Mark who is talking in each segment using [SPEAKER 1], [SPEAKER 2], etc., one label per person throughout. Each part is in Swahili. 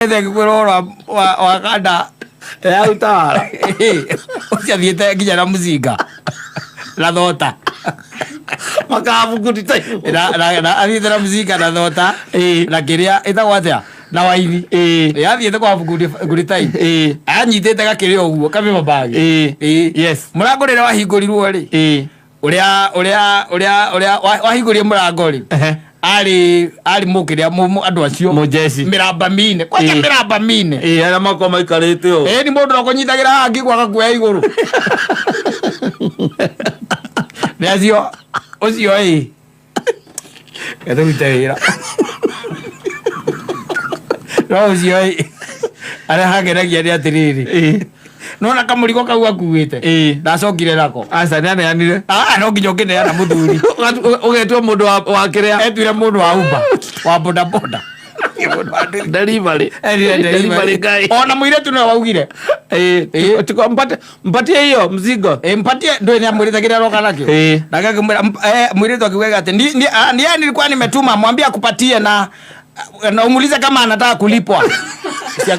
[SPEAKER 1] Ede kurora wa kada
[SPEAKER 2] ya utawala
[SPEAKER 1] usia vieta kinya na muzinga la thota
[SPEAKER 2] makabu kutitai
[SPEAKER 1] na avieta na muzinga na thota na kiria itagwa atia na waini ya vieta kwa kutitai anyitete gakiria uguo kamema bagi
[SPEAKER 2] yes
[SPEAKER 1] murango rira wahingurirwo ri uria wahingurie murango ri ali mukiria andu acio
[SPEAKER 2] mujeci
[SPEAKER 1] miramba mine kwa miramba mine
[SPEAKER 2] ara mako maikarite o
[SPEAKER 1] ni mundu no kunyitagira hangi kwaga kuya iguru Nĩacio ucio Gete gutera no ucio ara hageragia ni atiriri nona kamurigo kau akuite ndacokire nako
[SPEAKER 2] asa nane yanire
[SPEAKER 1] no nginya ukineana muthuri
[SPEAKER 2] ugetwa mundu wa kiria
[SPEAKER 1] etwire mundu wa Uber wa boda boda
[SPEAKER 2] delivery
[SPEAKER 1] guy ona muiretu no waugire
[SPEAKER 2] tiko mpatie hiyo mzigo
[SPEAKER 1] mpatie ndio ni amwiritagira roka nakio ndaka muiretu akiwega ati ndiye nilikuwa nimetuma mwambie akupatie na umuulize kama anataka kulipwa sia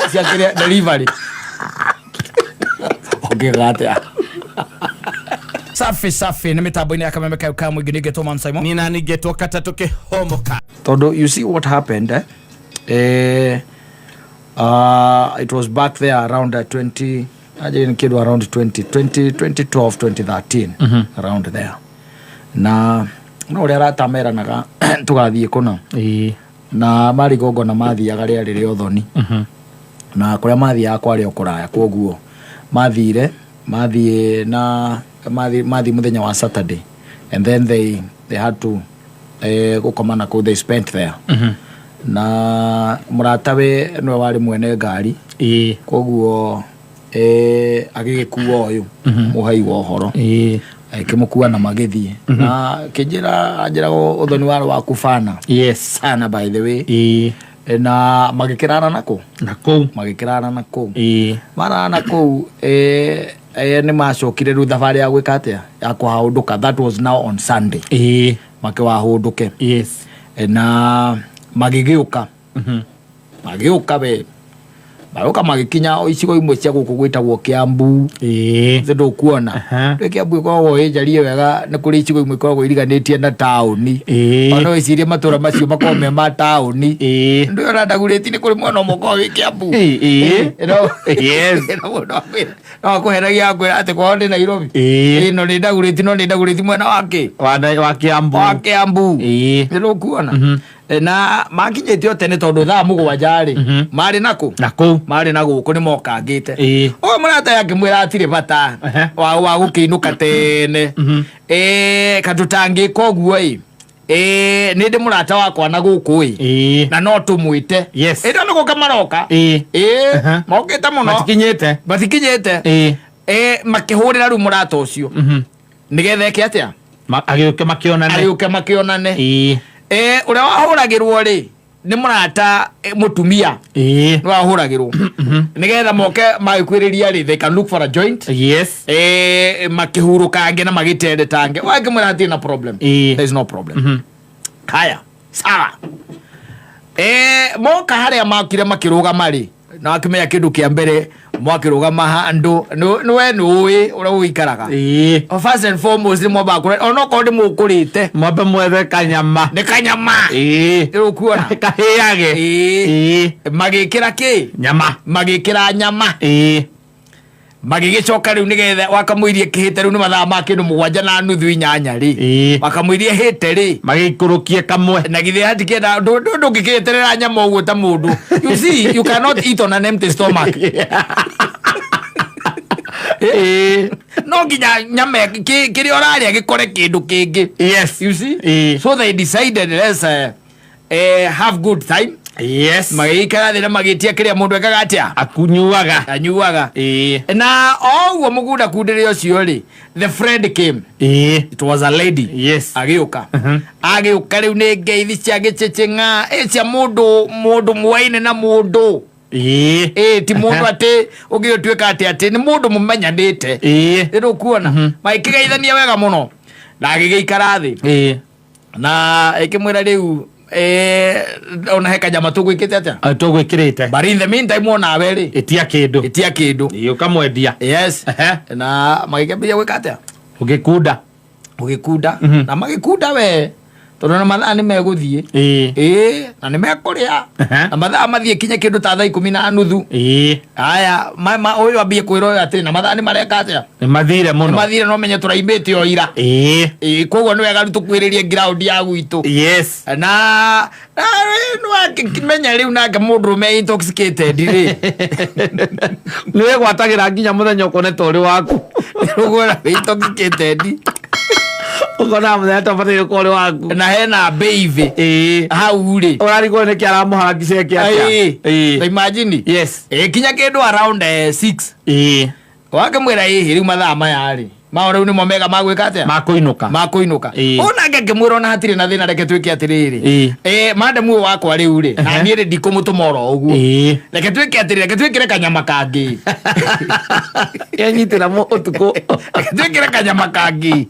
[SPEAKER 1] delivery gate safi ni mitambo-ini ya Kameme Kauka mwingi nigetwo Man Simon
[SPEAKER 2] nina nigetwo Katatuke Homoka
[SPEAKER 1] todo. You see what happened it was back there around 20 around 2012 2013 around there na no ria ratamera naga tugathie kuna na mari gogo na mathiaga ria othoni na kuria mathiaga kwari okuraya koguo mathire muthenya wa Saturday and then they had to gukomana ko they spent there na muratawe no wari mwene ngari koguo agigikuwa uyu muhai wa horo kimukua na magithie na kijira uthoni wa kufana
[SPEAKER 2] yes
[SPEAKER 1] sana by the way na magikirana nako mara nako ni macokire ru thabari ya gwikatia ya kuhaunduka. That was now on Sunday make wahunduke
[SPEAKER 2] yes
[SPEAKER 1] na magigiuka be baroka magikinya icigo imwe cia guku gwitagwo Kiambu zindu kuona Kiambu ko jarie wega ni kuri icigo imwe ko iriganitie na tauni ono icirie matura macio makome ma tauni ndio arandaguriti ni kuri mwana moko wi Kiambu no yes no kuheragia kwira ati kwa ndi Nairobi no ni ndaguriti mwana wake
[SPEAKER 2] wa
[SPEAKER 1] Kiambu ndio kuona na makinyetio tene tondu thaa mugwanja ri mari nako mari nago ko ni mokangite o murata yake mwira atire bata wa gukiinuka tene katutangi koguo ni ndi murata wakwa na guku na no tumwite ndo nuko kamaroka mokita muno batikinyete makihurira ru murata ucio nigethe ke atia
[SPEAKER 2] agiuke
[SPEAKER 1] makionane uria wahuragirwo ri ni murata mutumia ni wahuragirwo nigetha moke magikwiriria ri they can look for a joint
[SPEAKER 2] yes
[SPEAKER 1] makihurukange na magitendetange wake murati na problem there is no problem haya sawa moka haria makire makirugama ri na akimenya kindu kia mbere mwakirugama handu niwe nuwi uria uikaraga first and foremost ni mwamba kure ono ko ndi mukurite
[SPEAKER 2] mwambe mwethe kanyama
[SPEAKER 1] ni kanyama kuona
[SPEAKER 2] kahiage
[SPEAKER 1] magikira ki
[SPEAKER 2] nyama
[SPEAKER 1] magikira nyama magigicoka riu nigethe wakamuirie kihite riu ni mathaa ma kindu 7:30 ri wakamuirie hite ri
[SPEAKER 2] magikurukie kamwe
[SPEAKER 1] na githe hatikenda ndungikiterera nyama uguo ta mundu. You see you cannot eat on an empty stomach no nginya nyama kiri oraria gikore kindu kingi
[SPEAKER 2] yes
[SPEAKER 1] you see so they decided let's have good time
[SPEAKER 2] yes
[SPEAKER 1] magikara thina magitia kiria mundu ekaga atia anyuaga na oguo mugunda kundire ucio ri the friend came it was a lady
[SPEAKER 2] yes
[SPEAKER 1] agiuka riu ni ngeithi cia giceceng'a cia mundu mwaine na mundu ti mundu ati ugiotuika ati ni mundu mumenyanite ndio kuona magikigeithania wega muno na agigiikara thi na ikimwira riu ona he kanyama tugwikite atia
[SPEAKER 2] tugwikirite
[SPEAKER 1] but in the meantime ona weri
[SPEAKER 2] itia kindu iyo kamwendia
[SPEAKER 1] yes na magikebia gwika atia
[SPEAKER 2] ugikunda
[SPEAKER 1] na magikunda we tondu na mathaa ni meguthie na ni mekuria na mathaa mathie kinya kindu ta thaa 10:30 aya uyu ambie kwira uyu atiri na mathaa ni mareka atia
[SPEAKER 2] ni mathire muno
[SPEAKER 1] no menye turaimbite o ira koguo ni wega tukwiririe ground ya gwitu
[SPEAKER 2] yes
[SPEAKER 1] na no akimenya riu nake mundu me intoxicated ri
[SPEAKER 2] ni wegwatagira nginya muthenya ukoneta uri waku
[SPEAKER 1] uguo na intoxicated
[SPEAKER 2] ukona muthenya tabati ko uri waku
[SPEAKER 1] na hena baby hau ri
[SPEAKER 2] urarigwo ni kiaramuhangise
[SPEAKER 1] kia imagine
[SPEAKER 2] yes
[SPEAKER 1] kinya kindu around 6 wake mwira riu mathaa maya ri maore ni momega magwika atia makuinuka ona ngekimwira ona hatire na thina reke twike atiriri madam uyu wakwa riu ri na niĩ ndikumũtũmora uguo reke twike atiriri reke twikire kanyama kangi
[SPEAKER 2] yenyitira mu utuko
[SPEAKER 1] reke twikire kanyama kangi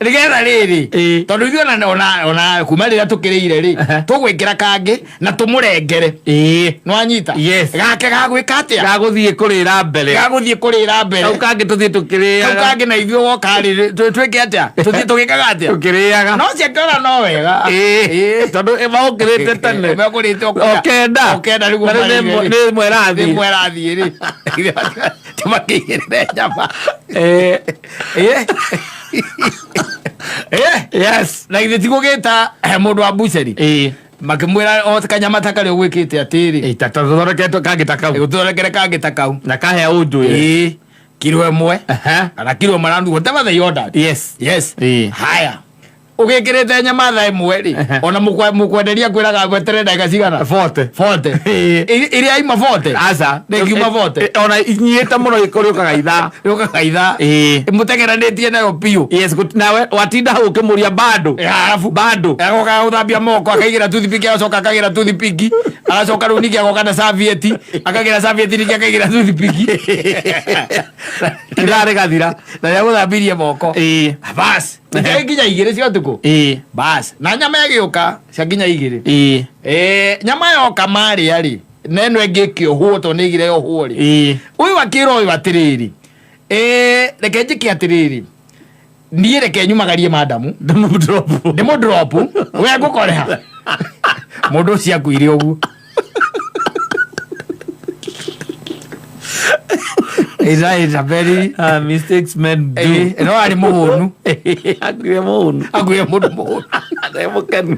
[SPEAKER 1] rigetha riri tondu ithuĩ ona kuma rĩrĩa tũkĩrĩire rĩ tũgwĩkĩra kangi na tũmũrengere nwanyita gake gagwĩka atĩa
[SPEAKER 2] gagũthiĩ kũrĩra mbere kau kangi tũthiĩ tũkĩrĩaga
[SPEAKER 1] kau kangi na ithuĩ woka rĩ twĩke atĩa tũthiĩ tũgĩkaga atĩa
[SPEAKER 2] tũkĩrĩaga
[SPEAKER 1] no ciakĩona no wega
[SPEAKER 2] tondu maũkĩrĩte tene
[SPEAKER 1] mekũrĩte okenda
[SPEAKER 2] nĩ
[SPEAKER 1] mwerathiĩ rĩ tĩmakĩigĩrĩre nyama
[SPEAKER 2] yes
[SPEAKER 1] na ithe tigugita mundu wa buceri makimwira o kanyama takari gwikite atiri
[SPEAKER 2] tatothondeketwo
[SPEAKER 1] kangita kau
[SPEAKER 2] na kahe undu
[SPEAKER 1] kilo emwe ana kilo marandu whatever they ordered yes haya ugikirite nyama thaa imwe ri ona mukwenderia kwiraga gwetere ndagika cigana 40 iria ima 40
[SPEAKER 2] asa
[SPEAKER 1] ngiuma 40
[SPEAKER 2] ona inyiite muno gikuriukaga
[SPEAKER 1] ithaa mutegeranitie nayo piu
[SPEAKER 2] yes nawe watinda hau ukimuria bado
[SPEAKER 1] agoka uthambia moko akaigira toothpick agacoka akagira toothpick agacoka riu ningi agoka na serviette akagira serviette ningi akaigira toothpick
[SPEAKER 2] kirare gathira
[SPEAKER 1] na ya guthambirie moko bas nginya igire cia tuko bas na nyama yagiuka cia nginya igire nyama yoka mari ari neno engikiohwo to nigire yohwo ri uyu wakira uyu atiriri reke njike atiriri niĩ reke nyumagarie madamu ndĩmũ drop we ngũkoreha mũndũ ũcio akuire ũguo is a very
[SPEAKER 2] mistakes men do
[SPEAKER 1] no ari mũhũnu
[SPEAKER 2] akuire
[SPEAKER 1] mũndũ mũhũnu
[SPEAKER 2] ndemũkenu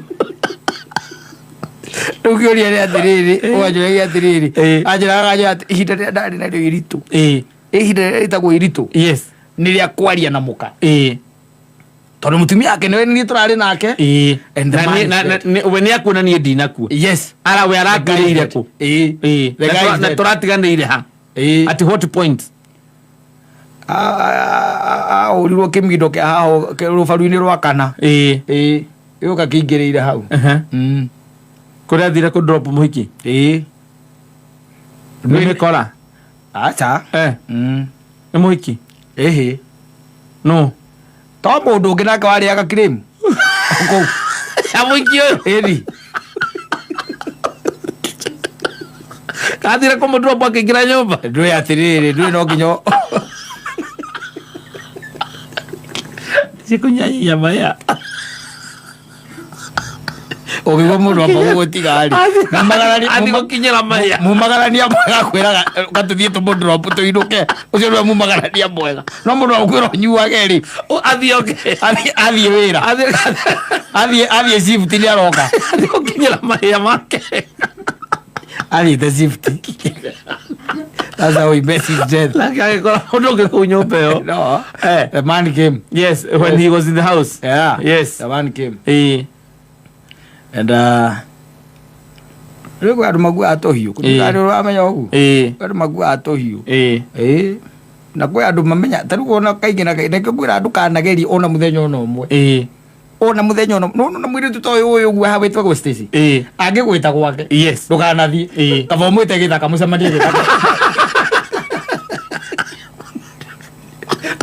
[SPEAKER 1] rĩu kĩũria nĩ atĩrĩrĩ wanjũragia atĩrĩrĩ anjĩraga ihinda rĩrĩa ndarĩ narĩo iritũ ihinda rĩrĩa rĩtagwo iritũ nĩ rĩa kwaria na mũka tondũ mũtumia yake nĩ tũrarĩ nake
[SPEAKER 2] we nĩ akuona niĩ ndinakua ara we arakĩrĩire kũ na tũratiganĩire ha at what point
[SPEAKER 1] ahũrirwo kĩmindo kĩa haho rũbaru-inĩ rwa kana gĩũka kĩingĩrĩire hau
[SPEAKER 2] kũrĩa athire kũ drop mũhiki nĩmĩkora
[SPEAKER 1] aca
[SPEAKER 2] nĩ mũhiki
[SPEAKER 1] no to mũndũ ũngĩ nake warĩaga kĩrĩmu kũu
[SPEAKER 2] mũhiki ũyũ kathire kũmũdrop akĩingĩra nyũmba
[SPEAKER 1] ndũĩ atĩrĩrĩ ndũĩ no nginya
[SPEAKER 2] cikũnyanyia maya
[SPEAKER 1] ũgĩgwo mũndũ amba gũgũtiga rĩ
[SPEAKER 2] gũkinyĩra maya
[SPEAKER 1] mumagarania mwega kwĩraga gatũthiĩ tũmũdrop tũinũke ũcio nĩwe mumagarania mwega no mũndũ wakwĩra ũnyuage rĩ athiĩ wĩra athiĩ shift nĩ aroka
[SPEAKER 2] gũkinyĩra maya make
[SPEAKER 1] athiĩte shift. That's how he met his death. No, the man came.
[SPEAKER 2] Yes, when he was in the house.
[SPEAKER 1] Yeah.
[SPEAKER 2] Yes.
[SPEAKER 1] The man came. And rĩu andũ magua atohiũ kũndũ amenya ũguo andũ magua atohiũ na kwĩ andũ mamenya ta rĩu ona kaingĩ na kaingĩ kwĩra andũ kanageria ona mũthenya ona ũmwe ona mũthenya ona na mwĩrĩtu ta ũyũ ũguo haha wĩtagwo Stacy angĩgwĩta gwake ndũkanathiĩ kaba ũmwĩte gĩthaka mũcemanie gĩthaka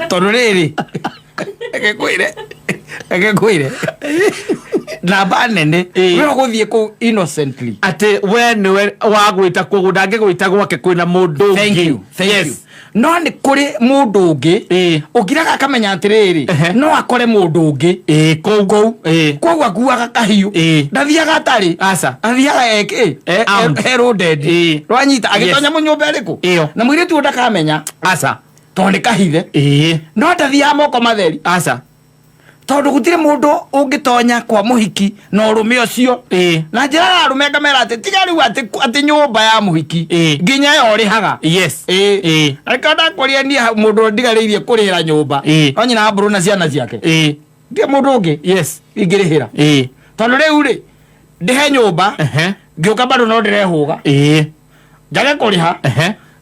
[SPEAKER 1] tondũ rĩrĩ reke kwĩre ege kwire namba nene we guthie ku innocently
[SPEAKER 2] ate we ni wa gwita ku ndange gwita gwake kwina mundu
[SPEAKER 1] ungi. Thank you. No ni kuri mundu ungi ukiraga akamenya atiriri no akore mundu ungi kou koguo akuaga kahiu ndathiaga atari
[SPEAKER 2] aca
[SPEAKER 1] athiaga heralded rwanyita agitonya munyumba iriku na mwiritu undakamenya
[SPEAKER 2] aca
[SPEAKER 1] tondu kahithe no ndathiaga moko matheri
[SPEAKER 2] aca
[SPEAKER 1] tondu gutire mundu ungitonya kwa muhiki no rume ucio na njira rume kamera ati tiga riu ati nyumba ya muhiki nginya yo rihaga
[SPEAKER 2] yes
[SPEAKER 1] akada kwaria ni mundu ndigariirie kurira nyumba no nyina mburu na ciana ciake ndia mundu ungi
[SPEAKER 2] yes
[SPEAKER 1] ingirihira tondu riu ri ndihe nyumba ngiuka bado no ndirehuga njage kuriha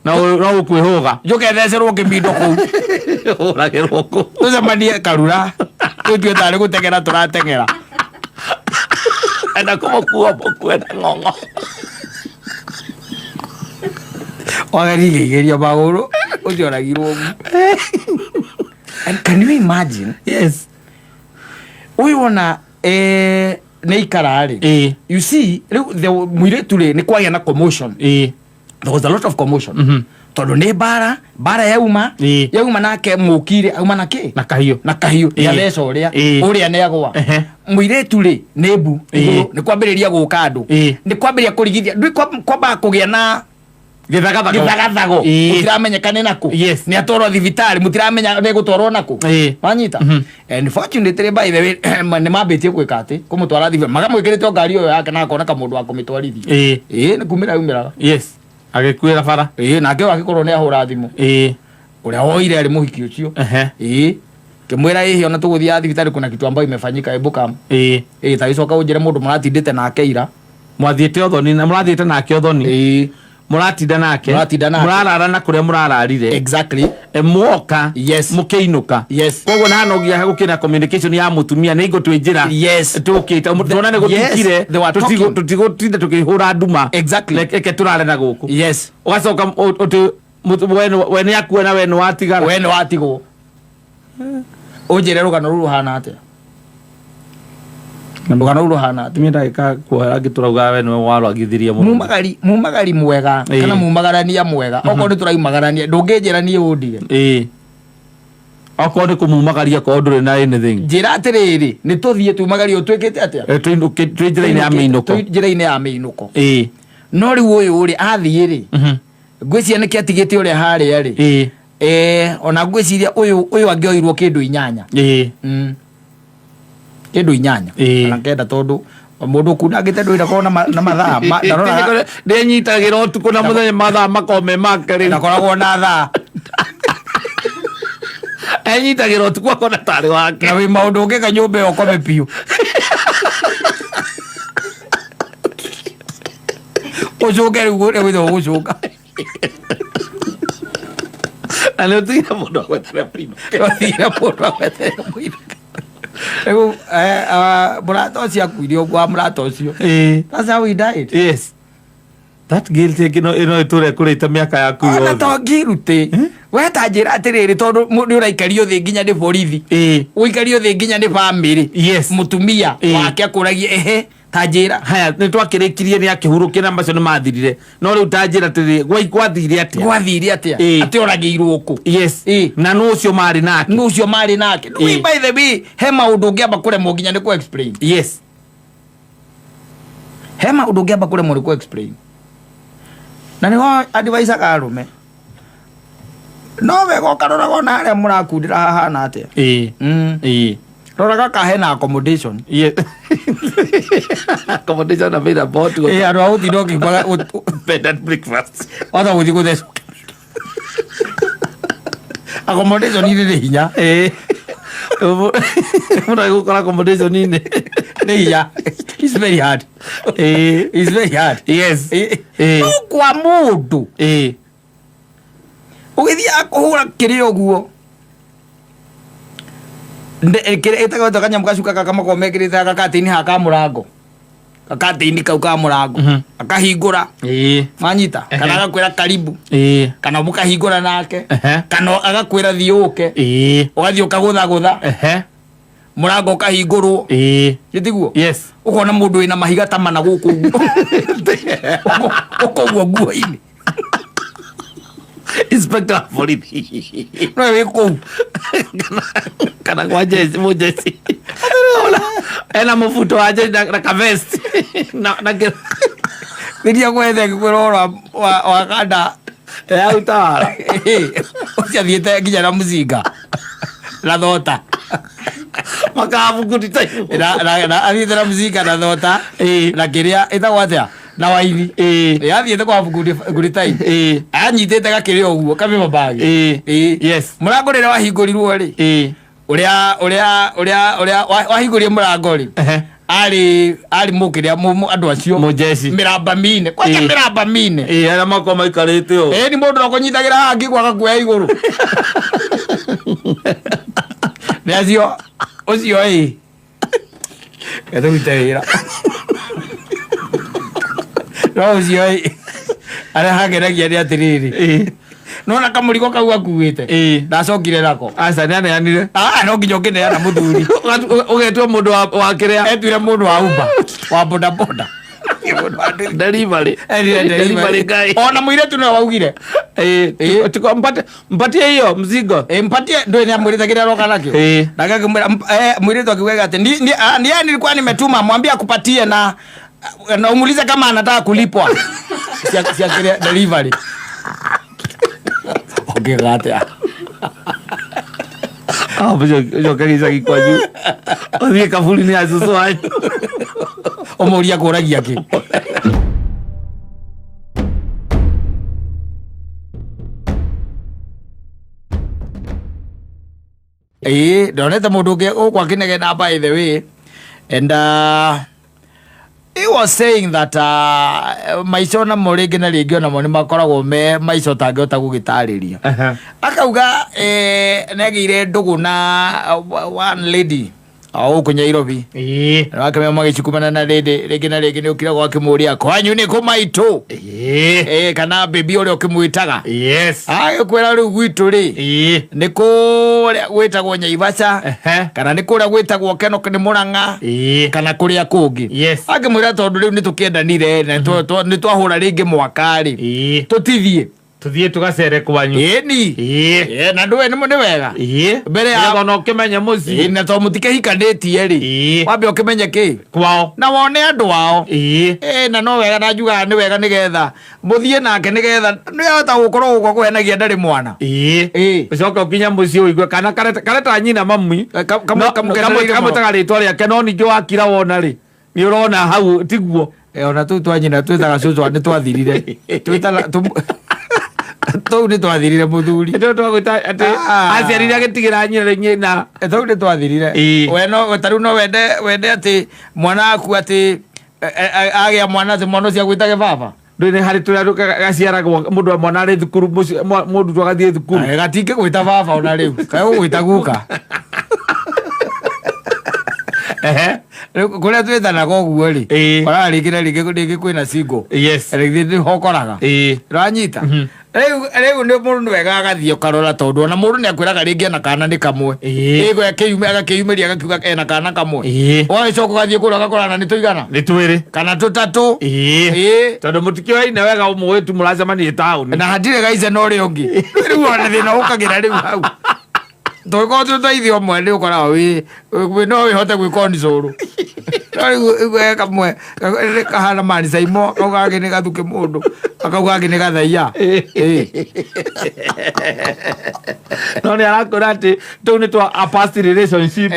[SPEAKER 2] no ukwihuga
[SPEAKER 1] njuke thecerwo ngibindo kuu
[SPEAKER 2] uragirwo ku
[SPEAKER 1] tucemanie karura tutue tari gutegera turategera
[SPEAKER 2] enda kumukuo kwenda ng'ong'o
[SPEAKER 1] wagerigeria maguru ucioragirwo and can you imagine
[SPEAKER 2] yes
[SPEAKER 1] uiwona ni ikarari you see muiritu ri ni kwagia na commotion there was a lot of commotion tondu ni bara yauma nake mukire auma nake na kahiu ya leso uria ne agwa muiritu ri ni bu ni kwambiriria guka andu ni kwambiria kurigithia ndui kwamba kugia na githagathago mutiramenyekane nako ni atwarwo thibitari mutiramenya ni gutwarwo nako wanyita and fortunately by the way ni mambitie gwika ati kumutwara thibitari magamwikirite ngari yo yake na akona kamundu wa kumitwarithia ni kumira umiraga
[SPEAKER 2] yes agikwira bara
[SPEAKER 1] nake wagikorwo ni ahura thimu uria woire ari muhiki ucio kimwira hio na tuguthia thibitari kuna kitu ambayo imefanyika ebuka taicoka unjire mundu muratindite nake ira
[SPEAKER 2] mwathiite othoni na murathiite nake othoni muratinda nake murarara na kuria murararire
[SPEAKER 1] exactly
[SPEAKER 2] mwoka mukeinuka koguo na hanogia gukina communication ya mutumia ni igo twinjira tukita mutona ne gutukire tutigotinda tukihura nduma eke turare na guku ugacoka wene yakuona wene
[SPEAKER 1] watigwo unjire rugano ruru hana atia rugano ruru hana atia
[SPEAKER 2] mi ndagika kuhera giturauga wene waro agithiria
[SPEAKER 1] mumagari mwega kana mumagarania mwega oko ni turaimagarania ndungijira nie undige
[SPEAKER 2] oko ni kumumagaria ko ndure na anything
[SPEAKER 1] njira atiriri ni tuthie tumagario twikite atia
[SPEAKER 2] twinjira-ini ya meinuko
[SPEAKER 1] no riu uyu uri athie ri ngwiciria niki atigite uria haria ri ona ngwiciria uyu angioirwo kindu 8 kindu 8 kana kenda tondu mundu kunagite nduira kona na mathaa ndarora
[SPEAKER 2] ndenyitagira utuku na muthenya mathaa makome makari
[SPEAKER 1] ndakoragwo na thaa
[SPEAKER 2] enyitagira utuku akona tari wake
[SPEAKER 1] na wi maundu ungika nyumba yo kome piu ucuke riu guria witho gucuka
[SPEAKER 2] ale tira mundu agwetere
[SPEAKER 1] mwino ego murata ucio akuire ogwa murata ucio that's how he died
[SPEAKER 2] that guilt ino iture kurita miaka yaku yo
[SPEAKER 1] ona to giruti we ta njira atiriri tondu ni uraikario thi nginya ni borithi uikario thi nginya ni family mutumia wake akuragie tajira
[SPEAKER 2] haya ni twakirikirie ni akihurukia na macio ni mathirire no riu tajira tiri gwathire atia ati oragirwo ku na no ucio mari nake no by the way he maundu ngiamba kuremwo nginya ni ku explain he maundu ngiamba kuremwo ni ku explain na ni ho advice akarume no wego karora na aria murakundira haha na atia roraga kahe na accommodation accommodation na made about
[SPEAKER 1] aro authi no kibaga
[SPEAKER 2] bed and breakfast
[SPEAKER 1] oda uthi guthe accommodation ni hinya
[SPEAKER 2] muna gukora accommodation ni
[SPEAKER 1] hinya it's very hard it's very hard no kwa mundu ugithia akuhura kirio guo itaga takanya mukashuka kama komekirite akatini haka murango akatini kau ka murango akahingura manyita kana agakwira karibu kana mukahingura nake kana agakwira thiuke ugathii ukagutha murango kahingurwo gitiguo
[SPEAKER 2] yes
[SPEAKER 1] ukona mundu ina mahiga ta mana guku ukogwo nguo-ini
[SPEAKER 2] inspector borithi
[SPEAKER 1] no wiko
[SPEAKER 2] kana kwa jezi mujezi ena mufuto wa jezi na kavest na
[SPEAKER 1] ngiria gwethe ngurora wa kanda
[SPEAKER 2] ya utara
[SPEAKER 1] ucia thiete nginya na muzinga na thota
[SPEAKER 2] makabu kutitai
[SPEAKER 1] na athiete na muzinga na thota na kiria itagwo atia na waini athiete kwa nguritai anyitete gakiria uguo kamima bagi
[SPEAKER 2] yes
[SPEAKER 1] murango rire wahingũrirwo ri uria wahingũrie murango ri ali mukiria andu acio
[SPEAKER 2] mujeci
[SPEAKER 1] miramba mine kwa miramba mine
[SPEAKER 2] ara mako maikarite o
[SPEAKER 1] ni mundu no kunyitagira hangi kwaga kuya iguru Nezio ucio edo witera no ucio ara hageragia ni atiriri nona kamurigo kau akuite ndacokire nako
[SPEAKER 2] asa nane yanire
[SPEAKER 1] no nginya ngineana muthuri
[SPEAKER 2] ugetwa mundu wa kiria
[SPEAKER 1] etwire mundu wa Uber wa boda boda
[SPEAKER 2] delivery
[SPEAKER 1] guy ona muiretu no waugire
[SPEAKER 2] tiko mpatie hiyo mzigo
[SPEAKER 1] mpatie ndio ni amwiritagira roka nakio ndaka muiretu akiwega ati ndiye nilikuwa nimetuma mwambie akupatie na umuulize kama anataka kulipwa sia delivery gate
[SPEAKER 2] yo kagisa gikwanyu othie kaburi ni azuzu wanyu
[SPEAKER 1] omuria kuragia ki doneta mundu ke kwa kinege na by the way and he was saying that maico na moringi na ringi ona mo ni makoragwo me maico tangihota gugitariria akauga negire ndugu na one lady au kunyairobi akame magichukumana na ringi na ringi ni ukira gwa kimuria kwanyu ni kumaitu kana baby uri ukimwitaga
[SPEAKER 2] yes
[SPEAKER 1] agikwira riu gwitu ri ni kuria gwitagwo Nyaibaca kana ni kuria gwitagwo Keno ni Murang'a kana kuria kungi akimwira tondu riu ni tukiendanire ni twahura ringi mwaka ri
[SPEAKER 2] tuthie tugacere kwanyu
[SPEAKER 1] na ndwe ni wega
[SPEAKER 2] mbere ya no kimenye muci
[SPEAKER 1] na to mutikehikanitie ri wambe ukimenye ki
[SPEAKER 2] kwao
[SPEAKER 1] na wone andu wao na no wega na njuga ni wega nigetha muthie nake nigetha ni hota gukorwo uko kuhenagia ndari mwana
[SPEAKER 2] ucoka ukinya muci uigwe kana kareta nyina mami kamwe tagaritwa ria Keno ningi wakira wona ri ni urona hau tiguo
[SPEAKER 1] ona tu twanyina twitaga cucu ni twathirire twita tu ni twathirire muthuri
[SPEAKER 2] ndio twagwita ati aciarire agitigira nyina
[SPEAKER 1] tu ni twathirire we no taru no wende ati mwana aku ati agia mwana ati mwana cia gwitage baba
[SPEAKER 2] ndine hari turia gaciaragwo mundu mwana ari thukuru mundu twagathie thukuru
[SPEAKER 1] gatinge gwita baba ona riu kayo gwita guka kuria twitanaga uguo ri bararikire ringi kwina singo ringi hokoraga ranyita riu ni mundu wega agathie karora tondu ona mundu ni akwiraga ringi ana kana ni kamwe igo agakiyumiria agakiuga ena kana kamwe oicoka gathie kuria gakorana ni tuigana
[SPEAKER 2] ni twiri
[SPEAKER 1] kana tutatu
[SPEAKER 2] tondu mutikioine wega umwetu muracemanie tauni
[SPEAKER 1] na hatire gaice no ri ungi riu ona thina ukagira riu hau toiko tutaithio mwende ukora we no wihote gwikondicuru riu kamwe kahana mani saimo kaugage ni gathuke mundu akaugage ni gathaia
[SPEAKER 2] no ni arakora ati tu ni twa a past relationship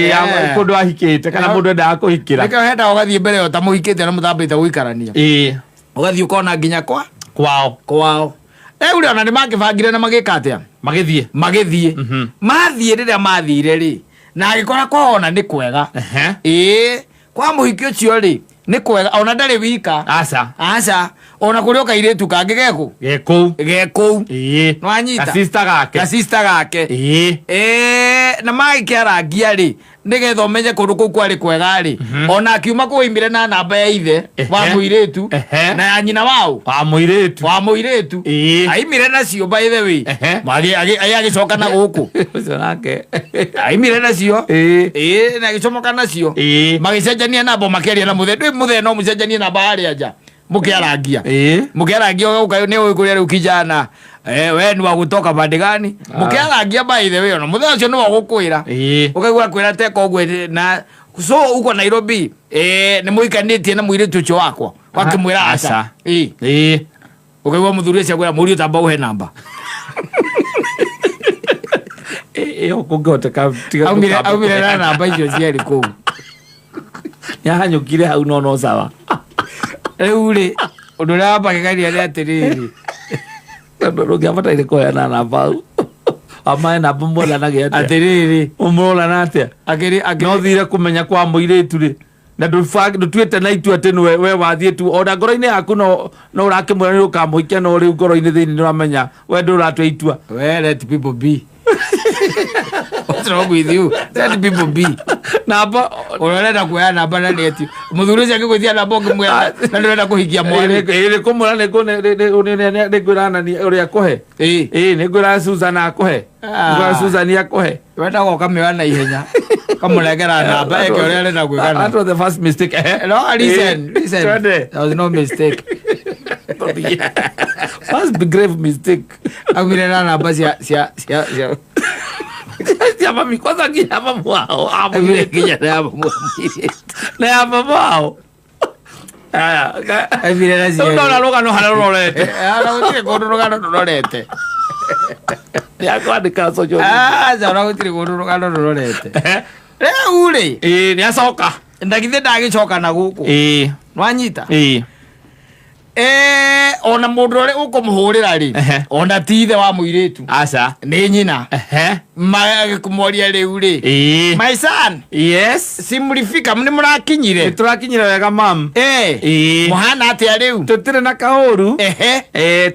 [SPEAKER 2] ya kundu ahikite kana mundu enda kuhikira
[SPEAKER 1] nika henda ugathie mbere ota muhikite na muthambite guikarania ugathie ukona nginya kwao uri ona ni magibangire na magikatia
[SPEAKER 2] magithie
[SPEAKER 1] mathie riria mathire ri na agikora kwa ona ni kwega kwa muhiki ucio ri ni kwega ona ndari wika aca ona kuri ukairetu kangi geku nwanyita
[SPEAKER 2] ka sister gake
[SPEAKER 1] na magikiarangia ri nigetha umenye kundu kuu kwari kwega ri ona akiuma kuimire na namba ya ithe wa muiretu na ya nyina wao
[SPEAKER 2] wa muiretu
[SPEAKER 1] aimire nacio by the way magi agicoka na guku
[SPEAKER 2] nake
[SPEAKER 1] aimire nacio na agicomoka nacio magicenjania namba makeria na muthe no mucenjanie namba hari anja mukiarangia ukayo ni ukuria riu kijana we ni wa gutoka bande gani mukiarangia by the way ona muthe ucio ni wa gukwira ukaigua kwira teka ogwe na so uko Nairobi ni muikanitie na muiretu ucio wakwa wakimwira aca ukaigua muthuri ucio kwira muri utamba uhe namba
[SPEAKER 2] ukungoteka
[SPEAKER 1] aumire na namba icio cieri kuu
[SPEAKER 2] yahanyukire hau no sawa
[SPEAKER 1] riu ri undu uria wambagegania ni atiriri
[SPEAKER 2] ndungiabataire kuheana namba hau amae namba mwonanagia atia
[SPEAKER 1] atiriri
[SPEAKER 2] umurona atia no thire kumenya kwa muiretu ri na ndutuite na itu ati we wathie tu ona ngoro-ini yaku no urakimwira ni ukamuhikia no riu ngoro-ini thiini ni uramenya we nduratua itua
[SPEAKER 1] we let people be what's wrong with you let people be namba urenda kuya namba na neti muthuri ucio akigwithia namba ngimwira na ndurenda kuhikia mwari
[SPEAKER 2] ni kumura ni ngwirana ni uria kuhe ni ngwira Susan akuhe ngwira Susan akuhe
[SPEAKER 1] wenda goka mewa na ihenya kamurengera namba eke uria arenda gwikana.
[SPEAKER 2] That was the first mistake.
[SPEAKER 1] No, listen there was no mistake.
[SPEAKER 2] First big grave mistake.
[SPEAKER 1] Agwire na namba cia
[SPEAKER 2] ya mami kwanza kinya mama wao
[SPEAKER 1] agwire kinya na mama
[SPEAKER 2] na ya mama wao
[SPEAKER 1] agwire na cia
[SPEAKER 2] no rugano harororete
[SPEAKER 1] gutire kundu rugano rurorete
[SPEAKER 2] ya kwandika sojo
[SPEAKER 1] zara gutire kundu rugano rurorete riu ri
[SPEAKER 2] ni acoka
[SPEAKER 1] ndagithe ndagicoka na guku nwanyita ona mundu uri ukumuhurira ri ona tithe wa muiretu
[SPEAKER 2] aca
[SPEAKER 1] ni nyina magikumoria riu ri my son
[SPEAKER 2] yes
[SPEAKER 1] simulifika ni murakinyire
[SPEAKER 2] turakinyire wega mam
[SPEAKER 1] muhana atia riu
[SPEAKER 2] tutire na kahuru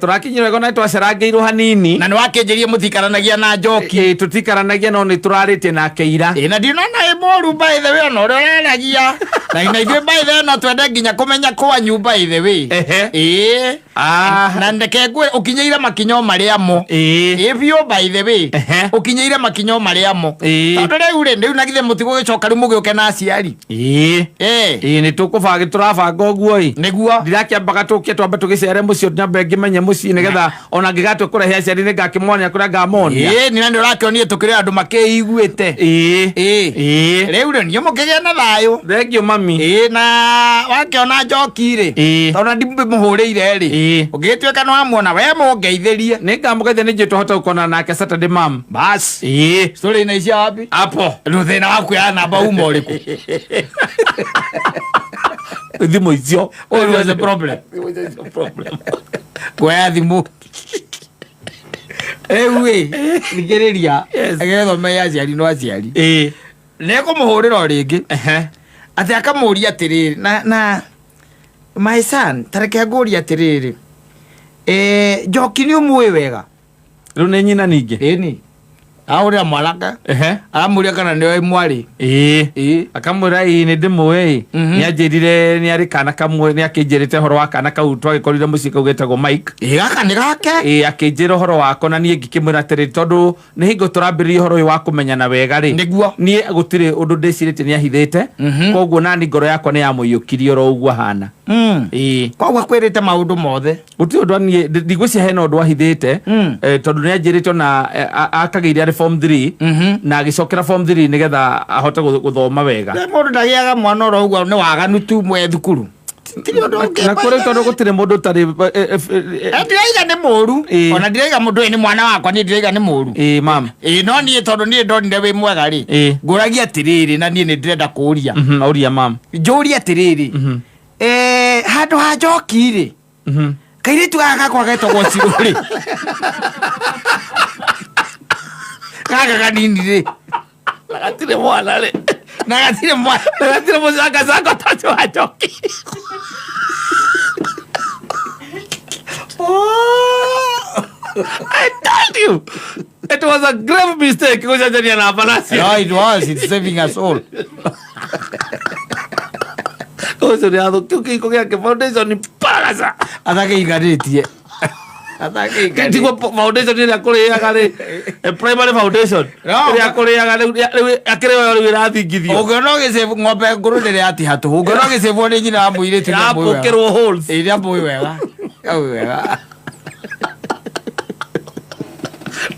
[SPEAKER 2] turakinyire wega na twacerangeirwo hanini
[SPEAKER 1] na ni wakenjerie muthikaranagia na njoki
[SPEAKER 2] tutikaranagia no ni turaritie na keira
[SPEAKER 1] na ndinona moru by the way no roranagia na ithuĩ by the way no twende nginya kumenya kwa nyumba by the way na ndeke ngwe ukinyeire makinyo maria mo biu by the way ukinyeire makinyo maria mo tondu riu nagithe mutigo gicoka riu mugiuke na aciari
[SPEAKER 2] ni tukubanga turabanga uguo
[SPEAKER 1] niguo
[SPEAKER 2] ndirakiambaga tukie twambe tugicere mucio nyambe ngimenye muci nigetha ona ngigatwe kurehia aciari ni ngakimonia kuria ngamonia
[SPEAKER 1] ni nandi urakionire tukire andu makiiguite riu nio mukigia na thayo
[SPEAKER 2] thengio mami
[SPEAKER 1] na wakiona njoki ri tondu ndimuhuriire ri ugituika no amuona we mungeithirie
[SPEAKER 2] ni ngamugeithia ni njituhota gukona nake Saturday mam
[SPEAKER 1] bas story ina cia wapi
[SPEAKER 2] apo
[SPEAKER 1] thina waku ya namba uma uriku
[SPEAKER 2] thimu icio
[SPEAKER 1] always a problem kwa thimu ewe ngiriria agetho me aciari no aciari neko muhurira ringi ati akamuria atiriri na my son tareke nguria atiriri njoki ni umwe wega
[SPEAKER 2] riu ni nyina ningi
[SPEAKER 1] ni aurira mwaraka aramuria kana niwe mwari
[SPEAKER 2] akamwira ni ndimwe ni anjirire ni ari kana kamwe ni akinjirite horo wa kana kau twagikorire mucii kau getagwo Mike
[SPEAKER 1] gaka ni gake
[SPEAKER 2] akinjira horo wako na nie ngikimwira atiri tondu ni hingo turambiririe horo uyu wa kumenyana wega ri
[SPEAKER 1] niguo
[SPEAKER 2] nie gutire undu ndicirite ni ahithite koguo nani ngoro yakwa ni yamuyukirie ro uguo hana
[SPEAKER 1] koguo kwirite maundu mothe
[SPEAKER 2] guti undu nie ndigwicia hena undu ahithite tondu ni anjirite na akageire ari form 3 na agicokera form 3 nigetha ahote guthoma wega
[SPEAKER 1] mundu ndagiaga mwana ro uguo ni waganu tu mwe thukuru
[SPEAKER 2] na kore tondu gutire mundu tari
[SPEAKER 1] ndiraiga ni muru ona ndiraiga mundu ni mwana wakwa ni ndiraiga ni muru
[SPEAKER 2] mam
[SPEAKER 1] no nie tondu nie ndonire wi mwega ri nguragia atiriri na nie ni ndirenda kuria
[SPEAKER 2] uria mam
[SPEAKER 1] njuria atiriri handu ha njoki ri kairitu gaka kwa getagwo Ciru ri kaka kanini ri
[SPEAKER 2] nagatire mwana ri
[SPEAKER 1] nagatire
[SPEAKER 2] mucanga canga tatu wa njoki I told you It was a grave mistake kujanjania na balasi.
[SPEAKER 1] No, it was. It's saving us all.
[SPEAKER 2] Oso ni ado kiko yake foundation ni parasa.
[SPEAKER 1] Atake igaritie.
[SPEAKER 2] Kati kwa foundation ni akore ya kale primary foundation. Ni akore ya kale akere wa thingithio.
[SPEAKER 1] Ugonoge se ng'ombe nguru ndire ati hatu. Ugonoge se fone nyina amuire tu.
[SPEAKER 2] Hapo kero holes.
[SPEAKER 1] Ira boy wega. Au wega.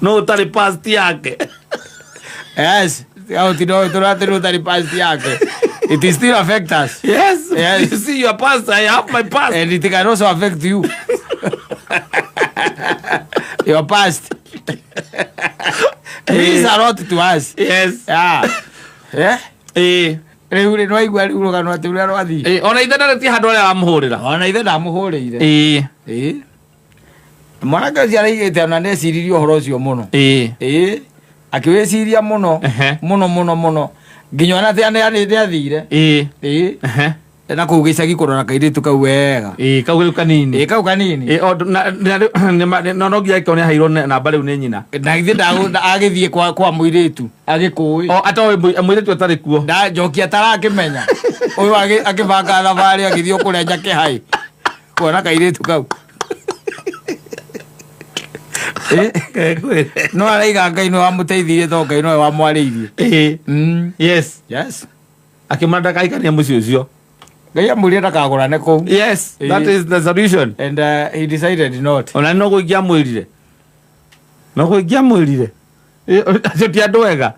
[SPEAKER 2] No tari past yake.
[SPEAKER 1] Yes. Au tino tari past yake. It is still affect us.
[SPEAKER 2] Yes. You see your past, I have my past.
[SPEAKER 1] And it can also affect you. Your past. Means a lot to us.
[SPEAKER 2] Yes.
[SPEAKER 1] Yeah. Reure no igwa uroga no ati ura wathi.
[SPEAKER 2] Ona ithe ndareti handu aria amuhurira.
[SPEAKER 1] Ona ithe ndamuhurire. Mwana cia raigite ona neciririe uhoro ucio muno. Akiwiciria muno muno. Nginya ona tia nĩ athire. Na kũu gĩcagi kũrora kairĩtu kau wega.
[SPEAKER 2] Kau kanini.
[SPEAKER 1] Kau kanini.
[SPEAKER 2] No ngia ĩko nĩ aheirwo namba rĩu nĩ nyina.
[SPEAKER 1] Na ithe agĩthiĩ kwa mũirĩtu agĩkũĩ.
[SPEAKER 2] Atoĩ mũirĩtu atarĩ kuo.
[SPEAKER 1] Njokia tarakĩmenya. Ũyũ akĩbanga thabarĩ agĩthiĩ kũrenja kĩhai. Kuona kairĩtu kau. No araiga Ngai nĩ wamũteithirie to Ngai nĩwe wamwarĩirie.
[SPEAKER 2] Yes. Akĩmanda kaikania mũciĩ ũcio.
[SPEAKER 1] Ngai amwĩrire ndakagũrane kũu.
[SPEAKER 2] Yes, that is the solution.
[SPEAKER 1] And he decided not.
[SPEAKER 2] Ona no gũikia mwĩrire. No gũikia mwĩrire. Acio ti andũ wega.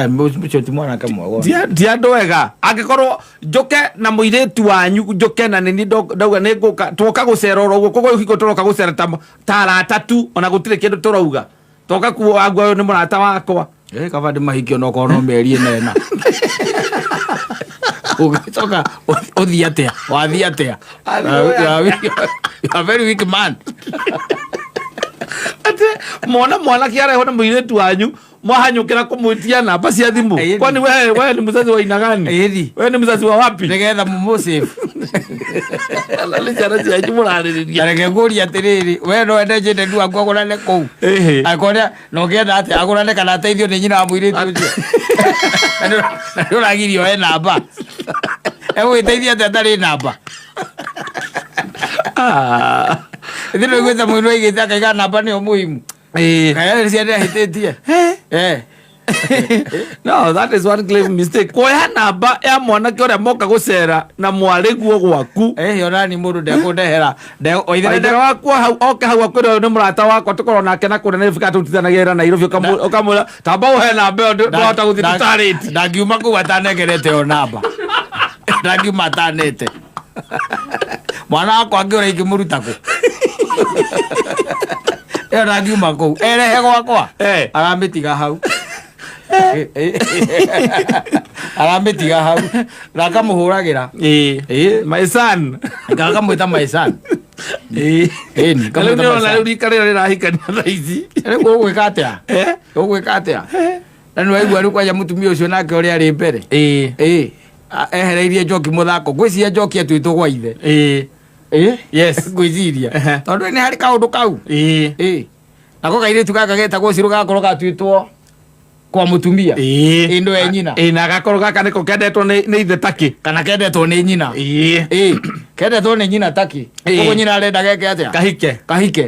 [SPEAKER 1] Mũcio ti mwanake mwega.
[SPEAKER 2] Ti andũ wega. Angĩkorwo njoke na mũirĩtu wanyu njoke na nĩ ndauga nĩ ngũka twoka gũcera ũguo koguo hiko tũroka gũcera ta arata tu ona gũtirĩ kĩndũ tũrauga. Toka kuo agwa nĩ mũrata wakwa.
[SPEAKER 1] Kaba ndĩmahikio no korwo no mĩeri ĩna. Ũgĩcoka ũthiĩ atĩa? Wathiĩ atĩa? You are very weak man.
[SPEAKER 2] Ate mwanake areho na mũirĩtu wanyu mwahanyũkĩra kũmwĩtia namba cia thimũ. Kwani wewe ni mzazi wa aina gani? Wewe ni mzazi wa wapi?
[SPEAKER 1] Nĩgetha mũmũsave.
[SPEAKER 2] Alalicara cia mũrarĩrĩria.
[SPEAKER 1] Reke ngũria atĩrĩrĩ, we no ende njĩte ndu aku agũrane kũu. Akona no ngĩenda atĩ agũrane kana ateithio nĩ nyina wa mũirĩtu ũcio. Na ndũragirio he namba. Egũgĩteithia atĩ atarĩ namba. Ithe no igwĩta mũndũ aigĩte akaiga namba nĩyo mũhimu. Kaya ciana hĩtĩtie.
[SPEAKER 2] No, that is one grave mistake. Kuoya namba ya mwanake ũrĩa moka gũcera na mwarĩguo gwaku.
[SPEAKER 1] Ona ni mũndũ ndekũndehera.
[SPEAKER 2] Oithe wakwa hau oke hau akwĩra ũyũ nĩ mũrata wakwa tũkorwo nake na kũrĩa nĩ bika tũtithanagia wĩra Nairobi ũkamwĩra tamba ũhe namba ĩyo ndũhota gũthiĩ tũtarĩti.
[SPEAKER 1] Ndangiuma kũu atanengerete yo namba. Ndangiuma atanete. Mwana wakwa angĩũra ingĩmũruta kũ? Ĩyo ndangiuma kũu. Erehe gwakwa. Aramĩtiga hau. Aramĩtiga hau. Na akamũhũragĩra.
[SPEAKER 2] My son.
[SPEAKER 1] Akamwĩta my son.
[SPEAKER 2] Rĩu nĩũrona rĩu rĩkarĩra rĩrahikania thaa ici.
[SPEAKER 1] Rĩu ũgwĩka atĩa? Ũgwĩka atĩa? Na nĩwaigua rĩu kwanja mũtumia ũcio nake ũrĩa arĩ mbere. Ehereirie Njoki mũthako. Ngwĩciria Njoki atwĩtwo gwa ithe.
[SPEAKER 2] Yes.
[SPEAKER 1] Ngwĩciria. Tondũ nĩ harĩ kaũndũ kau. Nako kairĩtu gaka getagwo Cirũ gakorwo gatwĩtwo kwa mũtumia. Ĩndũ ya nyina.
[SPEAKER 2] Na gakorwo gaka nĩko kendetwo nĩ ithe taki.
[SPEAKER 1] Kana kendetwo nĩ nyina. Kendetwo nĩ nyina taki. Koguo nyina arenda geke atĩa? Kahike.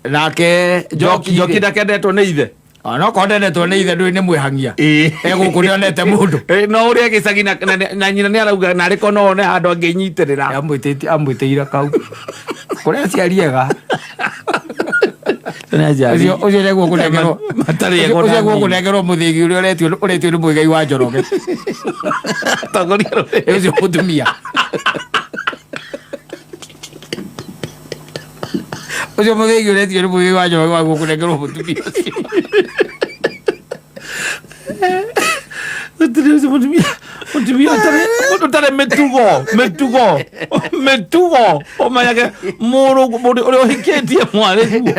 [SPEAKER 1] Nake
[SPEAKER 2] Njoki ndakendetwo nĩ ithe.
[SPEAKER 1] No kondendetwo nĩ ithe ndũĩ nĩ mwĩhangia. Gũkũ nĩonete mũndũ.
[SPEAKER 2] No ũrĩa gĩcagi na nyina nĩ arauga narĩ ko no one handũ angĩnyitĩrĩra.
[SPEAKER 1] Amwĩtĩire kau. Kũrĩa aciariega. Ũcio nĩguo kũnengerwo mũthĩgi ũrĩa ũretio nĩ Mũigai wa Njoroge. Ũcio mũtumia. Ũcio mũthĩgi ũretio nĩ Mũigai wa Njoroge wa kũnengerwo mũtumia ũcio.
[SPEAKER 2] Mũtumia ũtarĩ mĩtugo ũmenyage mũndũ ũrĩa ũhikĩtie mwarĩguo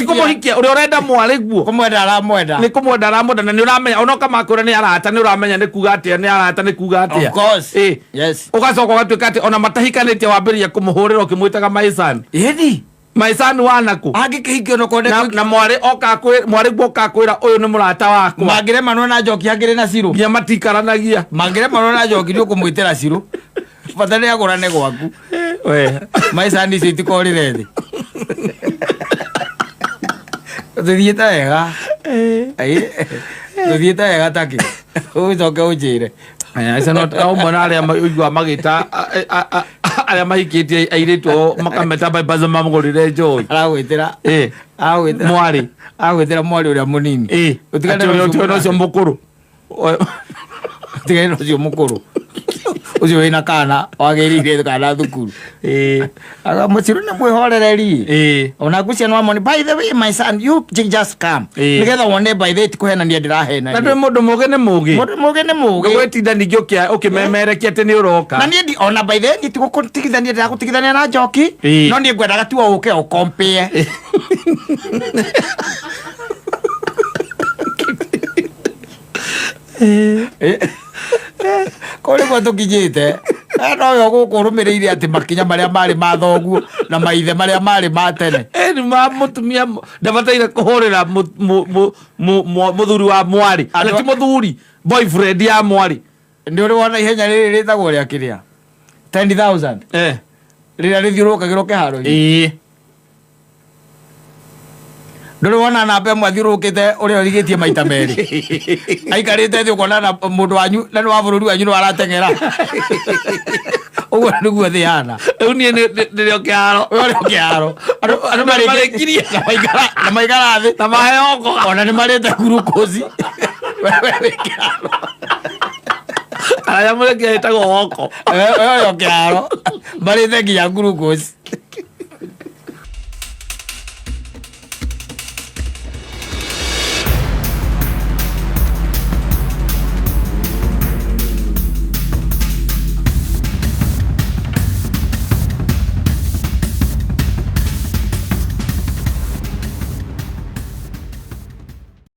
[SPEAKER 2] kũmũhikia ũrĩa ũrenda mwarĩguo
[SPEAKER 1] kũmwenda aramwenda
[SPEAKER 2] nĩ kũmwenda aramwenda na nĩ ũramenya onoka makũra nĩ arata nĩ ũramenya nĩ kuga atĩa nĩ arata nĩ kuga atĩa.
[SPEAKER 1] Of course. Yes.
[SPEAKER 2] Ũgacoka ũgatuĩka atĩ ona matahikanĩtie wambĩrĩria kũmũhũrĩra ũkĩmwĩtaga my son.
[SPEAKER 1] Ĩni
[SPEAKER 2] my son wanaku
[SPEAKER 1] agikihikio no konde
[SPEAKER 2] na mwari gwoka kwira uyu ni murata wakwa
[SPEAKER 1] magire manwa na njoki agire na ciro
[SPEAKER 2] ngia matikaranagia
[SPEAKER 1] magire manwa na njoki ni ukumwitira ciro fatane agurane gwaku we my son is itikorire thi tuthieta wega tuthieta wega taki ucoke unjire
[SPEAKER 2] aya no mwana aria maigua magita aria mahikitie airitwo makameta bypass mamugurire njoi
[SPEAKER 1] aragwitira mwari uria munini
[SPEAKER 2] utigane no cio mukuru
[SPEAKER 1] utigane no cio mukuru ucio wina kana wagirire kana thukuru aga muciru ni mwihorereri ona gucia no amoni by the way my son you just come nigetha wone by the way tikuhenania ndirahena
[SPEAKER 2] na ndwe mundu muge ni muge gwetinda ningio kia ukimemerekia ati ni uroka
[SPEAKER 1] na ni ona by the way tigukutigithania ndiragutigithania na njoki no ni ngwendaga tu uke o compare kore gwa tukijite no yo gukurumireire ati makinya maria mari mathoguo na maithe maria mari matene
[SPEAKER 2] ni mutumia ndabataire kuhurira muthuri wa mwari ati muthuri boyfriend ya mwari
[SPEAKER 1] ndi uri wona ihenya riri ritagwo ria kiria 10,000 rira rithiurukagirwo kiharo nduri wona namba imwe athiurukite uria rigitie maita meri aikarite thi ukona na mundu wanyu na ni wa bururi wanyu no aratengera uguo niguo thi yana
[SPEAKER 2] riu nie nirio kiaro
[SPEAKER 1] andu marikirie na maigara thi
[SPEAKER 2] na maheyoko
[SPEAKER 1] ona ni marite gurukozi wewe kiaro
[SPEAKER 2] aya murekia itagwo woko
[SPEAKER 1] yo kiaro marite nginya gurukozi